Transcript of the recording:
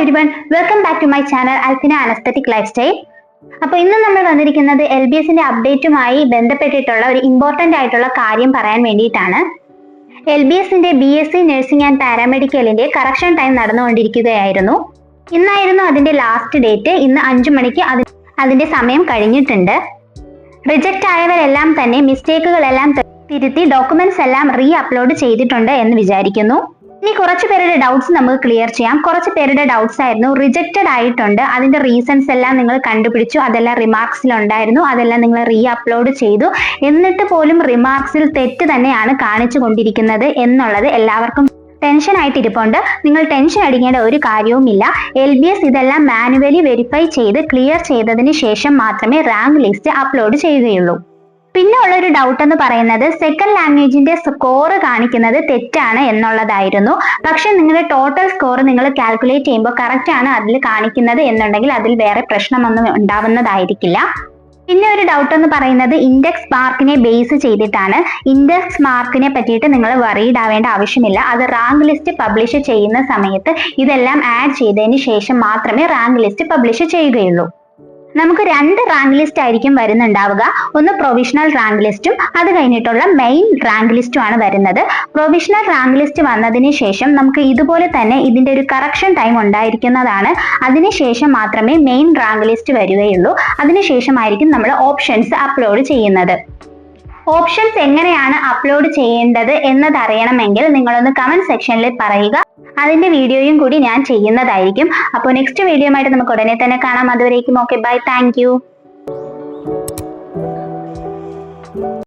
everyone, welcome back to my channel Alpina Anesthetic Lifestyle. അപ്പോൾ ഇന്ന് നമ്മൾ വന്നിരിക്കുന്നത് LBSന്റെ അപ്ഡേറ്റുമായി ബന്ധപ്പെട്ടിട്ടുള്ള ഒരു ഇമ്പോർട്ടന്റ് ആയിട്ടുള്ള കാര്യം പറയാൻ വേണ്ടിയിട്ടാണ്. LBSന്റെ BSc നഴ്സിംഗ് ആൻഡ് പാരാമെഡിക്കലിന്റെ കറക്ഷൻ ടൈം നടന്നുകൊണ്ടിരിക്കുകയായിരുന്നു. ഇന്നായിരുന്നു അതിന്റെ ലാസ്റ്റ് ഡേറ്റ്. ഇന്ന് 5 മണിക്ക് അതിന്റെ സമയം കഴിഞ്ഞിട്ടുണ്ട്. റിജക്റ്റ് ആയവരെല്ലാം തന്നെ മിസ്റ്റേക്കുകളെല്ലാം തിരുത്തി ഡോക്യുമെന്റ്സ് എല്ലാം റീ അപ്ലോഡ് ചെയ്തിട്ടുണ്ട് എന്ന് വിചാരിക്കുന്നു. ഇനി കുറച്ച് പേരുടെ ഡൗട്ട്സ് നമുക്ക് ക്ലിയർ ചെയ്യാം. കുറച്ച് പേരുടെ ഡൗട്ട്സ് ആയിരുന്നു റിജക്റ്റഡ് ആയിട്ടുണ്ട്, അതിന്റെ റീസൺസ് എല്ലാം നിങ്ങൾ കണ്ടുപിടിച്ചു, അതെല്ലാം റിമാർക്സിൽ ഉണ്ടായിരുന്നു, അതെല്ലാം നിങ്ങൾ റീ അപ്ലോഡ് ചെയ്തു, എന്നിട്ട് പോലും റിമാർക്സിൽ തെറ്റ് തന്നെയാണ് കാണിച്ചു കൊണ്ടിരിക്കുന്നത് എന്നുള്ളത് എല്ലാവർക്കും ടെൻഷൻ ആയിട്ട് ഇരിപ്പുണ്ട്. നിങ്ങൾ ടെൻഷൻ അടിക്കേണ്ട ഒരു കാര്യവുമില്ല. LBS ഇതെല്ലാം മാനുവലി വെരിഫൈ ചെയ്ത് ക്ലിയർ ചെയ്തതിന് ശേഷം മാത്രമേ റാങ്ക് ലിസ്റ്റ് അപ്ലോഡ് ചെയ്യുകയുള്ളൂ. പിന്നെ ഉള്ളൊരു ഡൗട്ട് എന്ന് പറയുന്നത് സെക്കൻഡ് ലാംഗ്വേജിന്റെ സ്കോർ കാണിക്കുന്നത് തെറ്റാണ് എന്നുള്ളതായിരുന്നു. പക്ഷെ നിങ്ങളുടെ ടോട്ടൽ സ്കോർ നിങ്ങൾ കാൽക്കുലേറ്റ് ചെയ്യുമ്പോൾ കറക്റ്റ് ആണ് അതിൽ കാണിക്കുന്നത് എന്നുണ്ടെങ്കിൽ അതിൽ വേറെ പ്രശ്നമൊന്നും ഉണ്ടാവുന്നതായിരിക്കില്ല. പിന്നെ ഒരു ഡൗട്ട് എന്ന് പറയുന്നത് ഇൻഡെക്സ് മാർക്കിനെ ബേസ് ചെയ്തിട്ടാണ്. ഇൻഡെക്സ് മാർക്കിനെ പറ്റിയിട്ട് നിങ്ങൾ വറീഡ് ആവേണ്ട ആവശ്യമില്ല. അത് റാങ്ക് ലിസ്റ്റ് പബ്ലിഷ് ചെയ്യുന്ന സമയത്ത് ഇതെല്ലാം ആഡ് ചെയ്തതിന് ശേഷം മാത്രമേ റാങ്ക് ലിസ്റ്റ് പബ്ലിഷ് ചെയ്യുകയുള്ളൂ. നമുക്ക് 2 റാങ്ക് ലിസ്റ്റ് ആയിരിക്കും വരുന്നുണ്ടാവുക. ഒന്ന് പ്രൊവിഷണൽ റാങ്ക് ലിസ്റ്റും അത് കഴിഞ്ഞിട്ടുള്ള മെയിൻ റാങ്ക് ലിസ്റ്റും ആണ് വരുന്നത്. പ്രൊവിഷണൽ റാങ്ക് ലിസ്റ്റ് വന്നതിന് ശേഷം നമുക്ക് ഇതുപോലെ തന്നെ ഇതിന്റെ ഒരു കറക്ഷൻ ടൈം ഉണ്ടായിരിക്കുന്നതാണ്. അതിനുശേഷം മാത്രമേ മെയിൻ റാങ്ക് ലിസ്റ്റ് വരികയുള്ളൂ. അതിനുശേഷമായിരിക്കും നമ്മൾ ഓപ്ഷൻസ് അപ്ലോഡ് ചെയ്യുന്നത്. ഓപ്ഷൻസ് എങ്ങനെയാണ് അപ്ലോഡ് ചെയ്യേണ്ടത് എന്നതറിയണമെങ്കിൽ നിങ്ങളൊന്ന് കമന്റ് സെക്ഷനിൽ പറയുക. അതിന്റെ വീഡിയോയും കൂടി ഞാൻ ചെയ്യുന്നതായിരിക്കും. അപ്പോൾ നെക്സ്റ്റ് വീഡിയോയുമായിട്ട് നമുക്ക് ഉടനെ തന്നെ കാണാം. അതുവരേക്കും ഓക്കെ, ബൈ, താങ്ക് യു.